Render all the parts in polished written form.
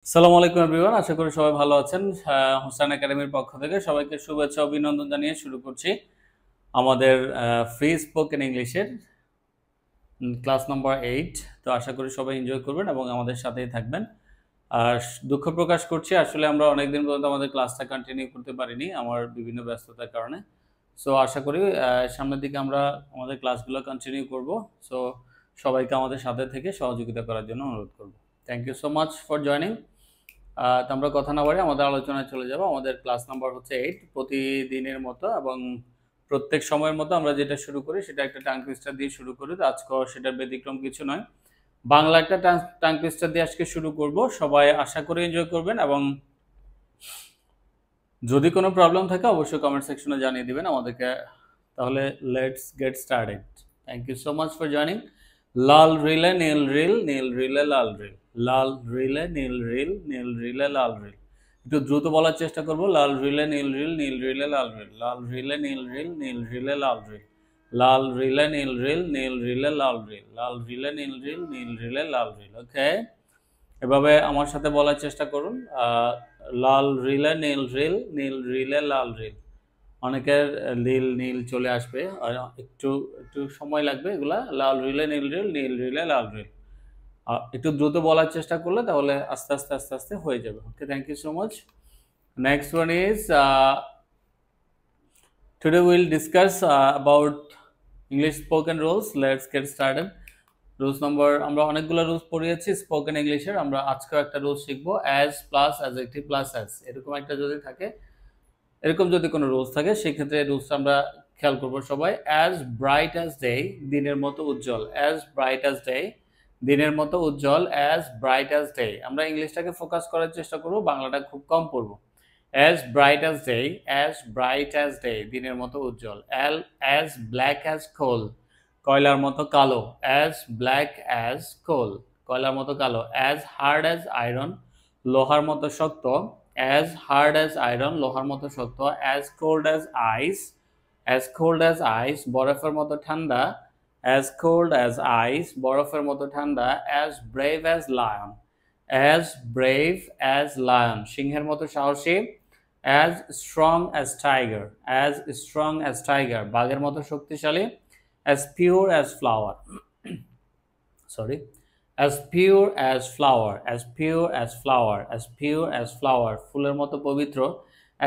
আসসালামু আলাইকুম এভরিওয়ান, আশা করি সবাই ভালো আছেন। হোসেন একাডেমির পক্ষ থেকে সবাইকে শুভেচ্ছা অভিনন্দন জানিয়ে শুরু করছি আমাদের ফ্রি স্পোকেন ইংলিশের ক্লাস নাম্বার 8। তো আশা করি সবাই এনজয় করবেন এবং আমাদের সাথেই থাকবেন। আর দুঃখ প্রকাশ করছি, আসলে আমরা অনেকদিন পর্যন্ত আমাদের ক্লাসটা কন্টিনিউ করতে পারিনি আমার বিভিন্ন ব্যস্ততার কারণে। সো আশা করি সামনের দিকে আমরা আমাদের ক্লাসগুলো কন্টিনিউ করব। সো সবাইকে আমাদের সাথে থেকে সহযোগিতা করার জন্য অনুরোধ করব। Thank you so much for joining. তো আমরা কথা না বাড়িয়ে আমাদের আলোচনায় চলে যাব। আমাদের ক্লাস নাম্বার হচ্ছে 8। প্রতিদিনের মতো এবং প্রত্যেক সময়ের মতো আমরা যেটা শুরু করি সেটা একটা টাং টুইস্টার দিয়ে শুরু করি। তো আজকেও সেটার ব্যতিক্রম কিছু নয়। বাংলা একটা টাং টুইস্টার দিয়ে আজকে শুরু করব। সবাই আশা করি এনজয় করবেন এবং যদি কোনো প্রবলেম থাকে অবশ্যই কমেন্ট সেকশনে জানিয়ে দিবেন আমাদেরকে। তাহলে let's get started. Thank you so much for joining. লাল রিলে নীল রিল, নীল রিলে লাল রিল, লাল রিলে নীল রিল, নীল রিলে লাল রিল। একটু দ্রুত বলার চেষ্টা করব। লাল রিলে নীল রিল, নীল রিলে লাল রিল, লাল রিলে নীল রিল, নীল রিলে লাল রিল, লাল রিলে নীল রিল, নীল রিলে লাল রিল, লাল রিলে নীল রিল, নীল রিলে লাল রিল। ওকে, এভাবে আমার সাথে বলার চেষ্টা করুন। লাল রিলে নীল রিল, নীল রিলে লাল রিল। অনেকের নীল নীল চলে আসবে, একটু একটু সময় লাগবে এগুলা। লাল রিলে নীল রিল, নীল রিলে লাল রিল। একটু দ্রুত বলার চেষ্টা করলে তাহলে আস্তে আস্তে আস্তে আস্তে হয়ে যাবে। Okay, thank you so much. Next one is today we'll discuss about English spoken rules. Let's get started. Rules number, আমরা অনেকগুলো রুলস পড়িয়েছি স্পোকেন ইংলিশের। আমরা আজকেও একটা রুলস শিখবো, as plus adjective plus as. এরকম একটা যদি থাকে, এরকম যদি কোনো রুলস থাকে সেক্ষেত্রে রুলসটা আমরা খেয়াল করবো সবাই। অ্যাজ ব্রাইট অ্যাজ ডে, দিনের মতো উজ্জ্বল। অ্যাজ ব্রাইট অ্যাজ ডে, দিনের মতো উজ্জ্বল। As bright as day. আমরা ইংলিশটাকে ফোকাস করার চেষ্টা করবো, বাংলাটা খুব কম পড়বো। As bright as day, as bright as day, দিনের মতো উজ্জ্বল। অ্যাজ ব্ল্যাক অ্যাজ কোল, কয়লার মতো কালো। অ্যাজ ব্ল্যাক অ্যাজ কোল, কয়লার মতো কালো। অ্যাজ হার্ড অ্যাজ আয়রন, লোহার মতো শক্ত। অ্যাজ হার্ড অ্যাজ আয়রন, লোহার মতো শক্ত। As cold as ice, as cold as ice, বরফের মতো ঠান্ডা। অ্যাজ কোল্ড অ্যাজ আইস, বরফের মতো ঠান্ডা। As brave as lion, as brave as lion, সিংহের মতো সাহসী। As strong as tiger, as strong as tiger, বাঘের মতো শক্তিশালী। As pure as flower, sorry, as pure as flower, as pure as flower, as pure as flower, ফুলের মতো পবিত্র।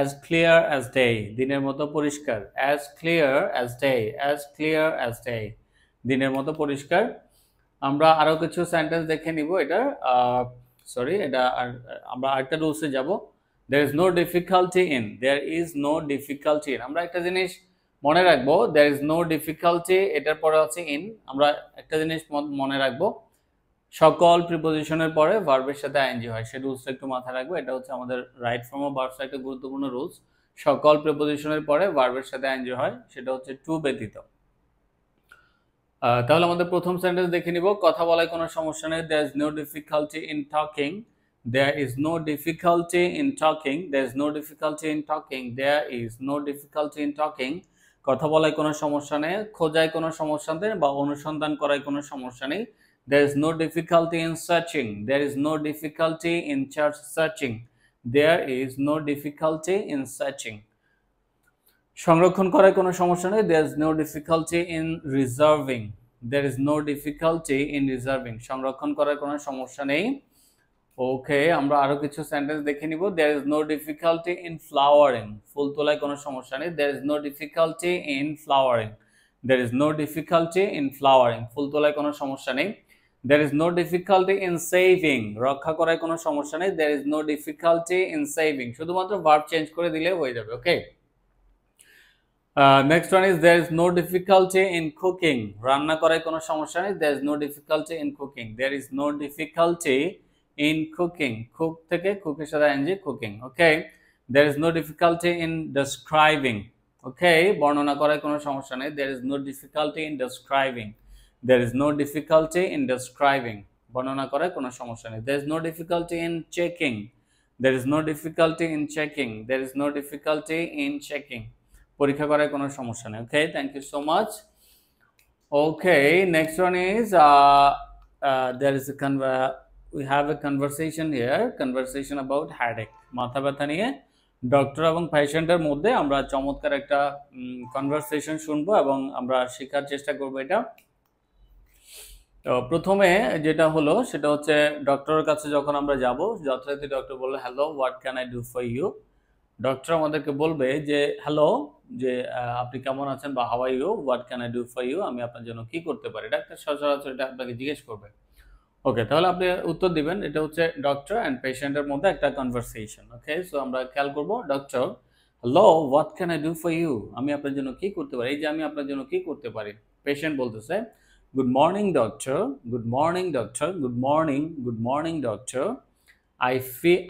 as clear as day, দিনের মতো পরিষ্কার। as clear as day, as clear as day, দিনের মতো পরিষ্কার। আমরা আরো কিছু সেন্টেন্স দেখে নিব। এটা সরি, এটা আমরা আরেকটা রুলসে যাব। there is no difficulty in, there is no difficulty in। আমরা একটা জিনিস মনে রাখবো, there is no difficulty, এটার পরে আছে in। আমরা একটা জিনিস মনে রাখবো, সকল প্রিপোজিশনের পরে ভার্বের সাথে আইএনজি হয়। সেই রুলসটা একটু মাথায় রাখবো। এটা হচ্ছে আমাদের রাইট ফর্ম অফ ভার্বস একটা গুরুত্বপূর্ণ রুলস। সকল প্রিপোজিশনের পরে ভার্বের সাথে আইএনজি হয়, সেটা হচ্ছে টু ব্যতীত। তাহলে আমাদের প্রথম সেন্টেন্স দেখে নিব। কথা বলায় কোনো সমস্যা নেই। there is no difficulty in talking, there is no difficulty in talking, there is no difficulty in talking, there is no difficulty in talking। কথা বলায় কোনো সমস্যা নেই, খোঁজায় কোনো সমস্যা নেই বা অনুসন্ধান করায় কোনো সমস্যা নেই। there is no difficulty in searching, there is no difficulty in searching, there is no difficulty in searching। সংরক্ষণ করায় কোনো সমস্যা নেই। there is no difficulty in reserving, there is no difficulty in reserving, সংরক্ষণ করার কোনো সমস্যা নেই। ওকে, আমরা আরো কিছু সেন্টেন্স দেখে নিব। there is no difficulty in flowering, ফুল তোলায় কোনো সমস্যা নেই। there is no difficulty in flowering, there is no difficulty in flowering, ফুল তোলায় কোনো সমস্যা নেই। there is no difficulty in saving, রক্ষা করায় কোনো সমস্যা নেই। there is no difficulty in saving, শুধুমাত্র ভার্ব চেঞ্জ করে দিলে হয়ে যাবে। ওকে, next one is there is no difficulty in cooking, রান্না করায় কোনো সমস্যা নেই। there is no difficulty in cooking, there is no difficulty in cooking, cook থেকে cook-এর সাথে ing, cooking। okay, there is no difficulty in describing, okay, বর্ণনা করায় কোনো সমস্যা নেই। there is no difficulty in describing, there is no difficulty in describing, বর্ণনা করায় কোনো সমস্যা নেই। there is no difficulty in checking, there is no difficulty in checking, there is no difficulty in checking, পরীক্ষা করার কোনো সমস্যা নেই। Okay, thank you so much. Okay, next one is there is a we have a conversation here, conversation about headache. মাথা ব্যথা নিয়ে doctor এবং পেশেন্টের মধ্যে আমরা চমৎকার একটা কনভারসেশন শুনবো এবং আমরা শেখার চেষ্টা করবো এটা। তো প্রথমে যেটা হলো সেটা হচ্ছে ডক্টরের কাছে যখন আমরা যাব, যথারীতি ডক্টর বললো hello, what can I do for you. Doctor আমাদেরকে বলবে যে হ্যালো, যে আপনি কেমন আছেন, বা how are you, what can I do for you, আমি আপনার জন্য কি করতে পারি। ডাক্তার সচরাচর এটা আপনাকে জিজ্ঞেস করবে। ওকে, তাহলে আপনি উত্তর দিবেন। এটা হচ্ছে ডক্টর অ্যান্ড পেশেন্টের মধ্যে একটা কনভারসেশন। ওকে, সো আমরা খেয়াল করবো doctor, hello, what can I do for you, আমি আপনার জন্য কি করতে পারি, এই যে আমি আপনার জন্য কি করতে পারি। পেশেন্ট বলতেছে good morning doctor, good morning doctor, good morning, good morning doctor,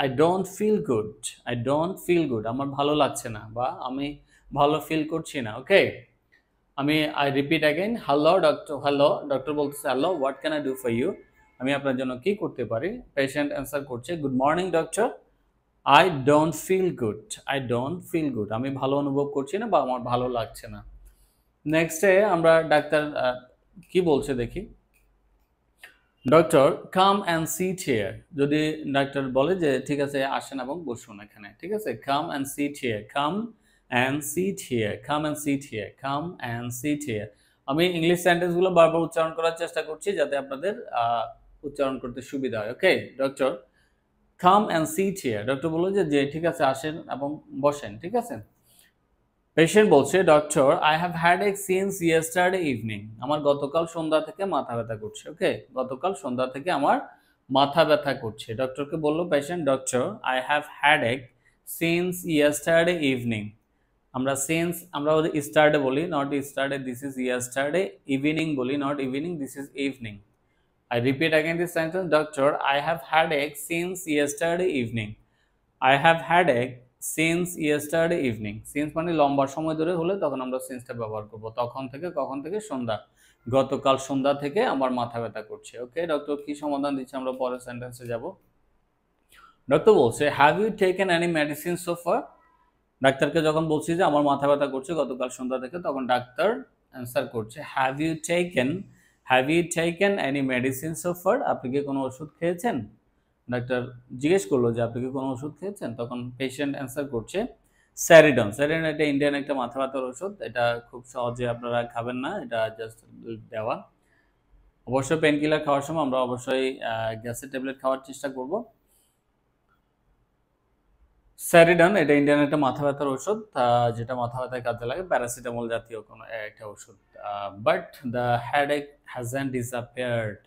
I don't feel good, I don't feel good, আমার ভালো লাগছে না বা আমি ভালো ফিল করছি না। ওকে, I repeat again, hello doctor, hello, doctor বলতেছে hello, what can I do for you, আমি আপনার জন্য কি করতে পারি। পেশেন্ট অ্যান্সার করছে good morning doctor, I don't feel good, I don't feel good, আমি ভালো অনুভব করছি না বা আমার ভালো লাগছে না। নেক্সটে আমরা ডাক্তার কি বলছে দেখি। Doctor come and sit here, যদি ডাক্তার বলে যে ঠিক আছে আসেন এবং বসুন এখানে, ঠিক আছে, come and sit here, come and sit here, come and sit here, come and sit here. আমি ইংলিশ সেন্টেন্সগুলো বারবার উচ্চারণ করার চেষ্টা করছি যাতে আপনাদের উচ্চারণ করতে সুবিধা হয়। Okay, doctor come and sit here, doctor বললো যে ঠিক আছে আসেন এবং বসেন, ঠিক আছে। পেশেন্ট বলছে doctor I have headache since yesterday evening, আমার গতকাল সন্ধ্যা থেকে মাথা ব্যথা করছে। ওকে, গতকাল সন্ধ্যা থেকে আমার মাথা ব্যথা করছে। ডক্টরকে বললো patient doctor I have headache since yesterday evening, আমরা সিন্স আমরা ইস্টারডে বলি, not yesterday, this is yesterday, evening বলি, not evening, this is evening. I repeat again this sentence, doctor I have headache since yesterday evening, I have headache since yesterday evening. Since মানে লম্বা সময় ধরে হলে তখন আমরা সিন্সটা ব্যবহার করব, তখন থেকে কখন থেকে, সন্ধ্যা, গতকাল সন্ধ্যা থেকে আমার মাথা ব্যথা করছে। ওকে, ডক্টর কি সমাধান দিচ্ছে আমরা পরের সেন্টেন্সে যাব। ডক্টর বলছে have you taken any medicine so far, ডাক্তারকে যখন বলছি যে আমার মাথা ব্যথা করছে গতকাল সন্ধ্যা থেকে, তখন ডাক্তার অ্যান্সার করছে have you taken any medicine so far, আপনি কি কোনো ওষুধ খেয়েছেন। ডাক্তার জিজ্ঞেস করলো যে আপনি কি কোনো ওষুধ খেয়েছেন, তখন পেশেন্ট অ্যান্সার করছে স্যারিডন। স্যারিডন এটা ইন্ডিয়ান একটা মাথা ব্যথার ওষুধ, এটা খুব সহজে আপনারা খাবেন না, এটা জাস্ট দেওয়া। অবশ্যই পেন কিলার খাওয়ার সময় আমরা অবশ্যই গ্যাসের ট্যাবলেট খাওয়ার চেষ্টা করব। স্যারিডন এটা ইন্ডিয়ান একটা মাথা ব্যথার ওষুধ, যেটা মাথা ব্যথায় কাজে লাগে, প্যারাসিটামল জাতীয় কোনো একটা ওষুধ। But the headache hasn't disappeared,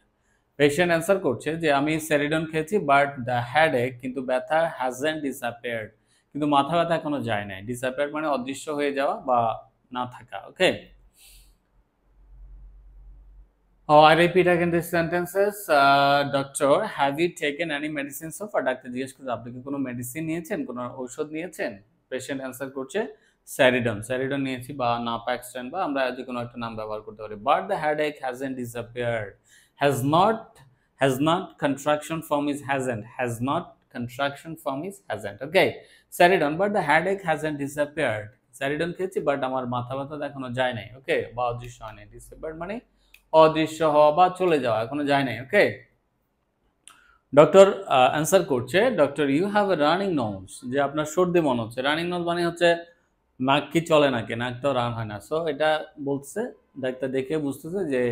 patient answer করছে যে আমি স্যারিডন খেয়েছি বাট দ্য হেডেক, কিন্তু ব্যথা হ্যাজন্ট ডিসঅ্যাপিয়ার্ড, কিন্তু মাথা ব্যথা এখনো যায় নাই। ডিসঅ্যাপিয়ার্ড মানে অদৃশ্য হয়ে যাওয়া বা না থাকা। ওকে, I repeat again these sentences. Doctor, have you taken any medicine so far? Doctor জিজ্ঞেস করছে আপনি কি কোনো মেডিসিন নিয়েছেন, কোনো ঔষধ নিয়েছেন। পেশেন্ট অ্যান্সার করছে স্যারিডন, স্যারিডন নিয়েছি বা নাপাক্সটেন, বা আমরা যে কোনো একটা নাম ব্যবহার করতে পারি। But the headache hasn't disappeared, has not contraction form is hasn't. Okay, Saridon, but the headache hasn't disappeared, Saridon খেয়েছি বাট আমার মাথা ব্যথা এখনো যায় নাই। ওকে, বা অদৃশ্য হয় নাই। ডিসঅ্যাপিয়ার্ড মানে অদৃশ্য হওয়া বা চলে যাওয়া, এখনো যায় নাই। ওকে, ডক্টর অ্যান্সার করছে doctor you have a running nose, যে আপনার সর্দি মনে হচ্ছে। রানিং নোজ মানে হচ্ছে নাক কি চলে নাকি, নাক তো রান হয় না। সো এটা বলছে, ডাক্তার দেখে বুঝতেছে যে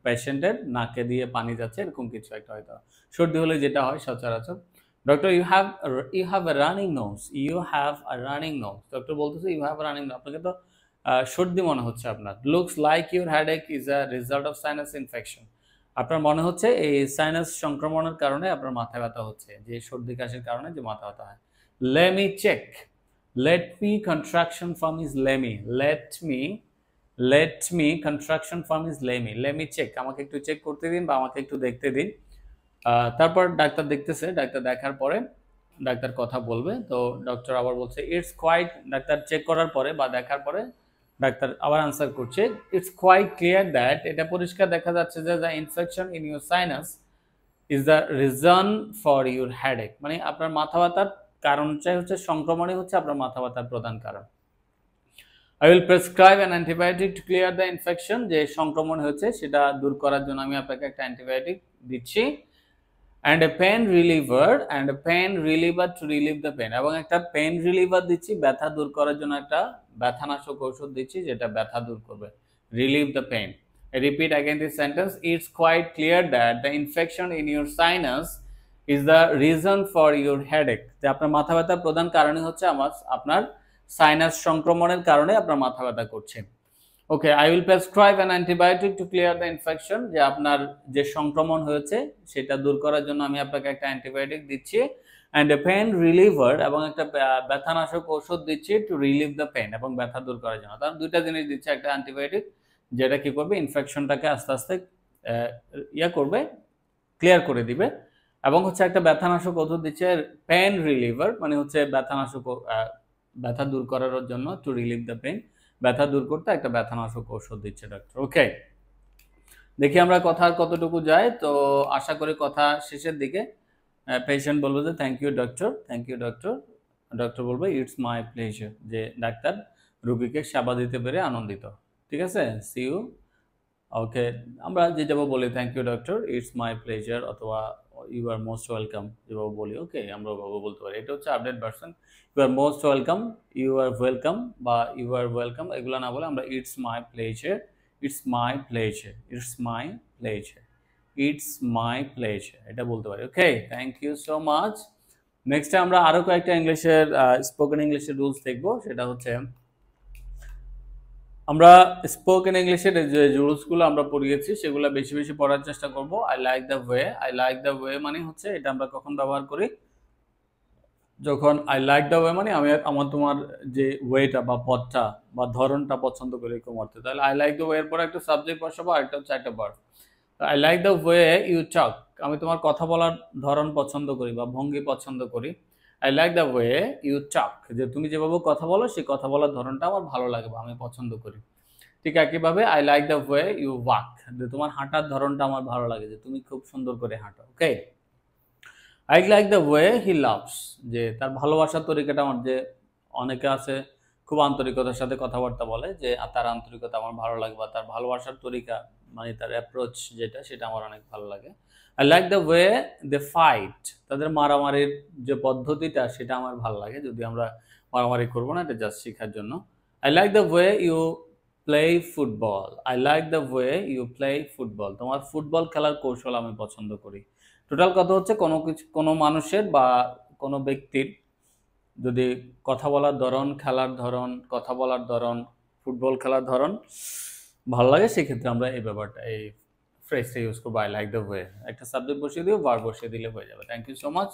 পেশেন্টের নাকে দিয়ে পানি যাচ্ছে, এরকম কিছু একটা হয়তো সর্দি হলে যেটা হয় সচরাচর। Doctor you have a running nose, you have a running nose, doctor বলতেছে ইউ হ্যাভ রানিং নোজ, আপনাকে তো সর্দি মনে হচ্ছে আপনার। Looks like your headache is a result of sinus infection, আপনার মনে হচ্ছে এই সাইনাস সংক্রমণের কারণে আপনার মাথা ব্যথা হচ্ছে, যে সর্দি কাশির কারণে যে মাথা ব্যথা হয়। Let me check, let me contraction form is lemme, let me contraction form is lemme, lemme check, আমাকে একটু চেক করতে দিন বা আমাকে একটু দেখতে দিন। তারপর ডাক্তার দেখতেছে, ডাক্তার দেখার পরে ডাক্তার কথা বলবে। তো ডক্টর আবার বলছে ইটস কোয়াইট, ডাক্তার চেক করার পরে বা দেখার পরে ডাক্তার আবার আনসার করছে ইটস কোয়াইট ক্লিয়ার দ্যাট, এটা পরিষ্কার দেখা যাচ্ছে যে the infection in your sinus is the reason for your headache, মানে আপনার মাথা ব্যথার কারণটাই হচ্ছে সংক্রমণই হচ্ছে আপনার মাথা ব্যথার প্রধান কারণ। I will prescribe an antibiotic to clear the infection, যে সংক্রমণ হচ্ছে সেটা দূর করার জন্য আমি আপনাকে একটা অ্যান্টিবায়োটিক দিচ্ছি। and a pain reliever to relieve the pain, এবং একটা পেন রিলিভার দিচ্ছি ব্যথা দূর করার জন্য, একটা ব্যথানাশক ঔষধ দিচ্ছি যেটা ব্যথা দূর করবে, relieve the pain. I repeat again this sentence. It's quite clear that the infection in your sinus is the reason for your headache. যে আপনার মাথা ব্যথার প্রধান কারণই হচ্ছে আপনার সাইনাস সংক্রমণের কারণে আপনার মাথা ব্যথা করছে। Okay, I will prescribe an antibiotic to clear the infection, যে আপনার যে সংক্রমণ হয়েছে সেটা দূর করার জন্য আমি আপনাকে একটা অ্যান্টিবায়োটিক দিচ্ছি, অ্যান্ড এ পেন রিলিভার, এবং একটা ব্যথানাশক ঔষধ দিচ্ছি টু রিলিভ দ্য পেন, এবং ব্যথা দূর করার জন্য। তার দুইটা জিনিস দিচ্ছে, একটা অ্যান্টিবায়োটিক যেটা কি করবে, ইনফেকশনটাকে আস্তে আস্তে করবে, ক্লিয়ার করে দিবে, এবং হচ্ছে একটা ব্যথানাশক ওষুধ দিচ্ছে পেন রিলিভার, মানে হচ্ছে ব্যথানাশক, ব্যথা দূর করার জন্য, টু রিলিভ দ্য পেন, ব্যথা দূর করতে একটা ব্যথানাশক ঔষধ দিচ্ছে ডক্টর। ওকে, দেখি আমরা কথা কতটুকু যায়। তো আশা করি কথা শেষের দিকে। পেশেন্ট বলবে যে thank you doctor, thank you doctor, doctor বলবে ইটস মাই প্লেজার, যে ডাক্তার রোগীকে সেবা দিতে পেরে আনন্দিত। ঠিক আছে, সি ইউ। ওকে, আমরা যেভাবে বলি thank you doctor, it's my pleasure, অথবা ইউ আর মোস্ট ওয়েলকাম যেভাবে বলি, ওকে, আমরা ওভাবে বলতে পারি। এটা হচ্ছে update version. You are most welcome, you are welcome, বা ইউ আর ওয়েলকাম, এগুলো না বলে আমরা it's my pleasure, it's my pleasure, it's my pleasure, it's my pleasure, এটা বলতে পারি। Okay, thank you so much. নেক্সটে আমরা আরো কয়েকটা ইংলিশের স্পোকেন ইংলিশের রুলস দেখবো। সেটা হচ্ছে আমরা স্পোকেন ইংলিশের যে রুলসগুলো আমরা পড়িয়েছি সেগুলো বেশি বেশি পড়ার চেষ্টা করব। I like the way, I like the way মানে হচ্ছে এটা আমরা কখন ব্যবহার করি, যখন আই লাইক দ্য ওয়ে মানে আমি তোমার যে ওয়েটা বা পথটা বা ধরনটা পছন্দ করি, এরকম অর্থে। তাহলে আই লাইক দ্য ওয়ে এর পরে একটা সাবজেক্ট বসাবো, আর একটা হচ্ছে একটা verb. I like the way you talk, আমি তোমার কথা বলার ধরন পছন্দ করি বা ভঙ্গি পছন্দ করি। I like the way you talk, যে তুমি যেভাবে কথা বলো সেই কথা বলার ধরনটা আমার ভালো লাগে বা আমি পছন্দ করি। ঠিক একইভাবে I like the way you walk, যে তোমার হাঁটার ধরনটা আমার ভালো লাগে, যে তুমি খুব সুন্দর করে হাঁটো। Okay, I like the way he loves, যে তার ভালোবাসার তরিকাটা আমার, যে অনেকে আছে খুব আন্তরিকতার সাথে কথাবার্তা বলে, যে তার আন্তরিকতা আমার ভালো লাগে, বা তার ভালোবাসার তরিকা মানে তার অ্যাপ্রোচ যেটা, সেটা আমার অনেক ভালো লাগে। I like the way they fight, তাদের মারামারির যে পদ্ধতিটা সেটা আমার ভালো লাগে, যদি আমরা মারামারি করবো না, এটা জাস্ট শেখার জন্য। I like the way you play football, I like the way you play football, তোমার ফুটবল খেলার কৌশল আমি পছন্দ করি। টোটাল কথা হচ্ছে কোনো মানুষের বা কোনো ব্যক্তির যদি কথা বলার ধরন, খেলার ধরন, কথা বলার ধরন, ফুটবল খেলার ধরন ভালো লাগে, সেক্ষেত্রে আমরা এই ব্যাপারটা, এই ফ্রেজটা ইউজ করবো, আই লাইক দ্য ওয়ে। একটা সাবজেক্ট বসিয়ে দিও, ভার্ব বসিয়ে দিলে হয়ে যাবে। Thank you so much.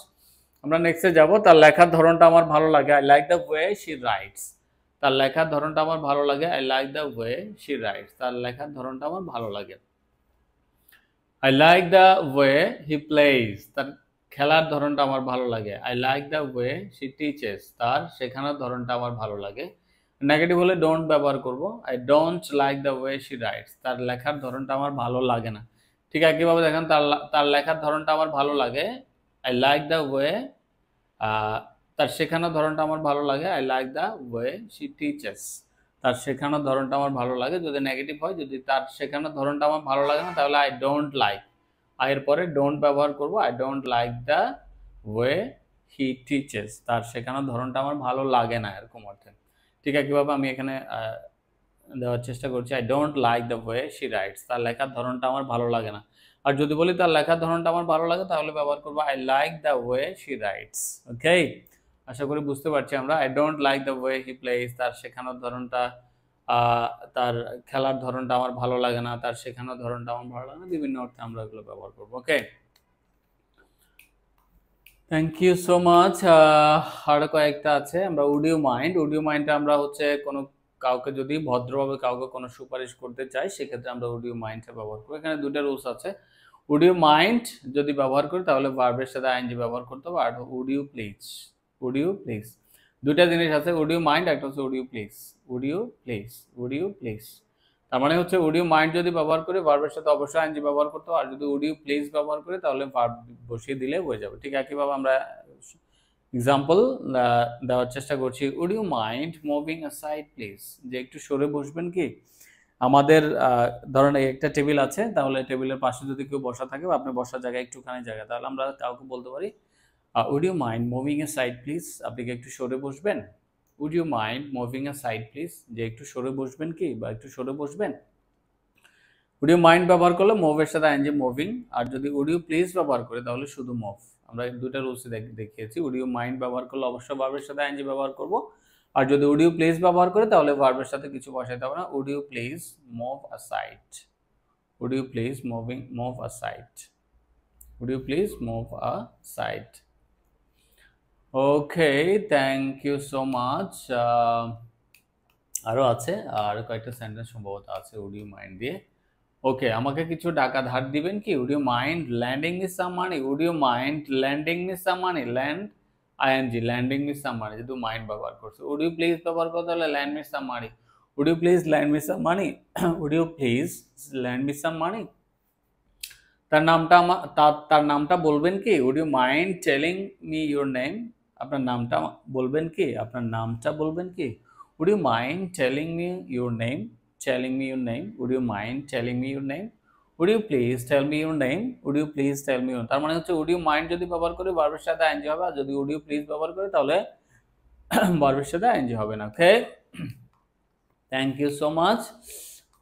আমরা নেক্সটে যাব। তার লেখার ধরনটা আমার ভালো লাগে, I like the way she writes, তার লেখার ধরনটা আমার ভালো লাগে, I like the way she writes, তার লেখার ধরনটা আমার ভালো লাগে। I like the way he plays, তার খেলার ধরনটা আমার ভালো লাগে, I like the way she teaches, তার শেখানোর ধরনটা আমার ভালো লাগে। নেগেটিভ হলে ডোন্ট ব্যবহার করব, I don't like the way she writes, তার লেখার ধরনটা আমার ভালো লাগে না। ঠিক একইভাবে দেখেন, তার লেখার ধরনটা আমার ভালো লাগে, আই লাইক দ্য ওয়ে, তার শেখানোর ধরনটা আমার ভালো লাগে, I like the way she teaches, তার শেখানোর ধরনটা আমার ভালো লাগে। যদি নেগেটিভ হয়, যদি তার শেখানোর ধরনটা আমার ভালো লাগে না, তাহলে আই ডোন্ট লাইক, এর পরে ডোন্ট ব্যবহার করব, I don't like the way he teaches, তার শেখানোর ধরনটা আমার ভালো লাগে না, এরকম অর্থে। ঠিক একইভাবে আমি এখানে দেওয়ার চেষ্টা করছি, I don't like the way she writes, তার লেখার ধরনটা আমার ভালো লাগে না। আর যদি বলি তার লেখার ধরনটা আমার ভালো লাগে, তাহলে ব্যবহার করবো I like the way she writes. Okay, আশা করি বুঝতে পারছি আমরা। I don't like the way he plays, তার শেখানোর ধরনটা, তার খেলার ধরনটা আমার ভালো লাগে না, তার শেখানোর ধরনটা আমার ভালো লাগে না, বিভিন্ন অর্থে আমরা এগুলো ব্যবহার করবো। Okay, thank you so much. আরো কয়েকটা আছে, আমরা would you mind, would you মাইন্ডটা আমরা হচ্ছে কোনো কাউকে যদি ভদ্রভাবে কাউকে কোনো সুপারিশ করতে চাই, সেক্ষেত্রে আমরা উড ইউ মাইন্ডটা ব্যবহার করি। এখানে দুটো রুলস আছে। উড ইউ মাইন্ড যদি ব্যবহার করি, তাহলে ভার্বের সাথে আইএনজি ব্যবহার করতে হবে। আর would you please, would you please, দুটা জিনিস আছে, উড ইউ মাইন্ড, একটা হচ্ছে would you please, would you please, would you please. তার মানে হচ্ছে উড ইউ মাইন্ড যদি ব্যবহার করি, ভার্বের সাথে অবশ্যই আইএনজি ব্যবহার করতে হবে। আর যদি উড ইউ প্লিজ ব্যবহার করি, তাহলে ভার্ব বসিয়ে দিলে হয়ে যাবে। ঠিক একইভাবে আমরা এক্সাম্পল দেওয়ার চেষ্টা করছি। Would you mind moving aside please, যে একটু সরে বসবেন কি, আমাদের ধরেন একটা টেবিল আছে, তাহলে টেবিলের পাশে যদি কেউ বসা থাকে বা আপনি বসার জায়গায় একটুখানি জায়গা, তাহলে আমরা কাউকে বলতে পারি would you mind moving aside please, আপনি কি একটু সরে বসবেন? Would you mind moving aside please, যে একটু সরে বসবেন কি, বা একটু সরে বসবেন। উড ইউ মাইন্ড ব্যবহার করলে মুভের সাথে আইএনজি মুভিং, আর যদি উড ইউ প্লিজ ব্যবহার করে তাহলে শুধু মুভ। আমরা দুইটা রুলস দেখিয়েছি। উড ইউ মাইন্ড ব্যবহার করলে অবশ্যই ভার্বের সাথে আইএনজি ব্যবহার করব, আর যদি উড ইউ প্লিজ ব্যবহার করে তাহলে ভার্বের সাথে কিছু বসাইতে হবে না। Would you please move aside, would you please move aside, would you please move aside. Okay, thank you so much. আরো আছে, আর কয়েকটা সেন্টেন্স সম্ভবত আছে উড ইউ মাইন্ড দিয়ে। ওকে, আমাকে কিছু টাকা ধার দিবেন কি? Would you mind lending me some money, would you mind lending me some money, lend ING, lending me some money, যেহেতু মাইন্ড ব্যবহার করছে। উড ইউ প্লিজ ব্যবহার করতে হলে lend me some money, would you please lend me some money, would you please lend me some money. তার নামটা বলবেন কি? Would you mind telling me your name, আপনার নামটা বলবেন কি? আপনার নামটা বলবেন কি? Would you mind telling me your name, telling me your name, would you mind telling me your name, would you please tell me your name, would you please tell me your. তার মানে হচ্ছে would you mind যদি ব্যবহার করে ভার্বের সাথে ING হবে, আর যদি উড ইউ প্লিজ ব্যবহার করে তাহলে ভার্বের সাথে আইএনজি হবে না। ওকে, থ্যাংক ইউ সো মাচ।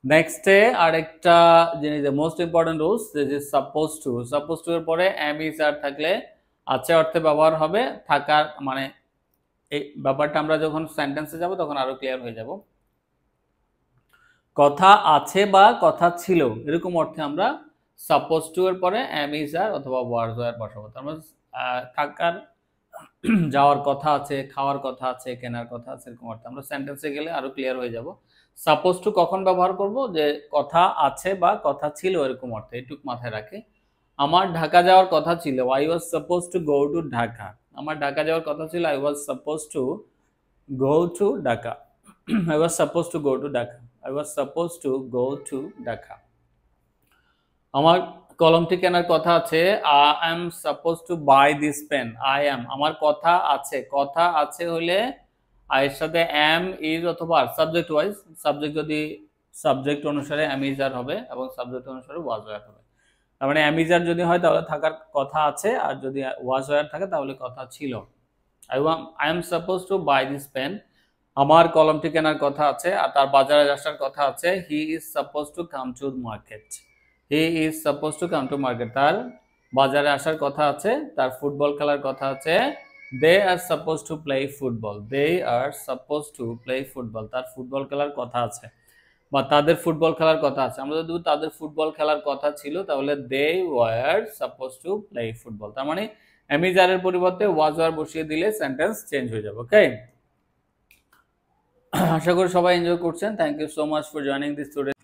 নেক্সটে আরেকটা জিনিস, most important rules, this is suppose two. Suppose two এর পরে এম ইজ আর থাকলে আছে অর্থে ব্যবহার হবে, থাকার মানে এই ব্যাপারটা আমরা যখন সেন্টেন্সে যাব তখন আরো ক্লিয়ার হয়ে যাব। কথা আছে বা কথা ছিল এরকম অর্থে আমরা সাপোজ টু এর পরে এম ইজ আর অথবা ওয়াজ ওয়ার বসাবো। তার মানে থাকার, যাওয়ার কথা আছে, খাওয়ার কথা আছে, কেনার কথা আছে, এরকম অর্থে আমরা সেন্টেন্সে গেলে আরো ক্লিয়ার হয়ে যাব। সাপোজ টু কখন ব্যবহার করব? যে কথা আছে বা কথা ছিল এরকম অর্থে, এটুক মাথায় রাখে। আমার ঢাকা যাওয়ার কথা ছিল, I was suppose to go to Dhaka, আমার ঢাকা যাওয়ার কথা ছিল, I was suppose to go to Dhaka, I was suppose to go to Dhaka, I was suppose to go to Dhaka. আমার কলমটি কেনার কথা আছে, I am suppose to buy this pen, I am, আমার কথা আছে, কথা আছে হলে এর সাথে এম ইজ অথবা সাবজেক্ট ওয়াইজ, সাবজেক্ট যদি সাবজেক্ট অনুসারে এম ইজ আর হবে এবং সাবজেক্ট অনুসারে ওয়াজ ওয়ার হবে। তার মানে এম ইজ আর যদি হয় তাহলে থাকার কথা আছে, আর যদি ওয়াজ ওয়ার থাকে তাহলে কথা ছিল। I am suppose to buy this pen, আমার কলমটি কেনার কথা আছে আর তার বাজারে আসার কথা আছে। He is suppose to come to market, he is suppose to come to market, তার বাজারে আসার কথা আছে, তার ফুটবল খেলার কথা আছে। They are suppose to play football, they are suppose to play football, তার ফুটবল খেলার কথা আছে বা তাদের ফুটবল খেলার কথা আছে। আমরা যদি তাদের ফুটবল খেলার কথা ছিল তাহলে they were suppose to play football. তার মানে এমিজারের পরিবর্তে ওয়াজ ওয়ার বসিয়ে দিলে সেন্টেন্স চেঞ্জ হয়ে যাবে। ওকে, আশা করি সবাই এনজয় করছেন। Thank you so much for joining this student.